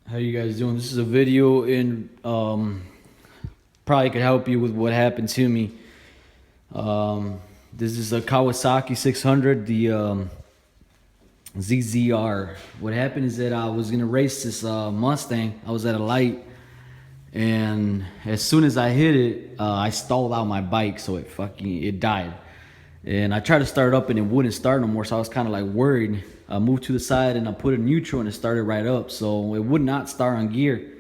How you guys doing? This is a video and probably could help you with what happened to me. This is a Kawasaki 600, the ZZR. What happened is that I was gonna race this Mustang. I was at a light, and as soon as I hit it, I stalled out my bike, so it died. And I tried to start it up, and it wouldn't start no more. So I was kind of like worried. I moved to the side and I put it in neutral, and it started right up. So it would not start on gear.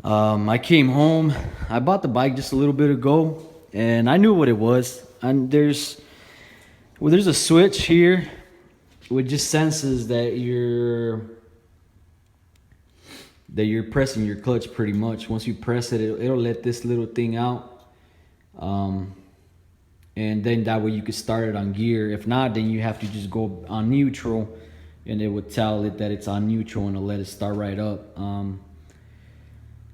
I came home. I bought the bike just a little bit ago, and I knew what it was. And there's a switch here, which just senses that you're pressing your clutch pretty much. Once you press it, it'll let this little thing out. And then that way you could start it on gear. If not, then you have to just go on neutral, and it would tell it that it's on neutral and it'll let it start right up.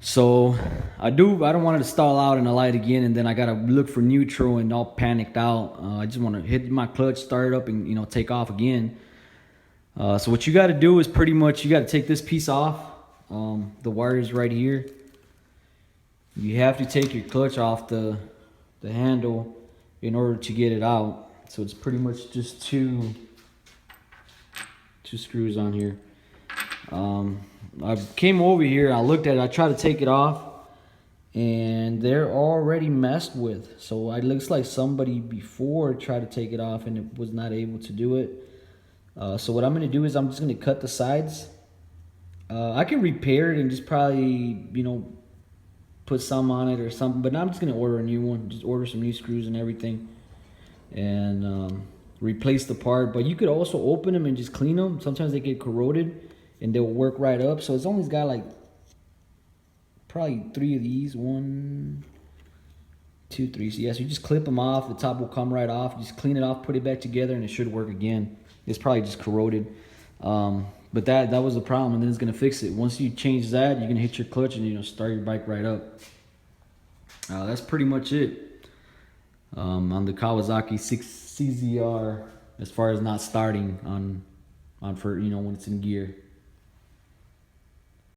So I don't want it to stall out in the light again, and then I gotta look for neutral and all panicked out. I just want to hit my clutch, start it up, and take off again. So what you got to do is pretty much you got to take this piece off. The wire is right here. You have to take your clutch off the handle in order to get it out. So it's pretty much just two screws on here. I came over here, I looked at it, I tried to take it off, and they're already messed with. So it looks like somebody before tried to take it off and it was not able to do it. So what I'm gonna do is I'm just gonna cut the sides. I can repair it and just probably, put some on it or something, but now I'm just gonna order a new one. Just order some new screws and everything, and replace the part. But you could also open them and just clean them. Sometimes they get corroded and they'll work right up. So it's only got like probably 3 of these. 1, 2, 3. So yeah, so you just clip them off. The top will come right off. Just clean it off, put it back together, and it should work again. It's probably just corroded. But that was the problem, and then it's gonna fix it. Once you change that, you're gonna hit your clutch and start your bike right up. That's pretty much it on the Kawasaki 6 CZR, as far as not starting on for when it's in gear.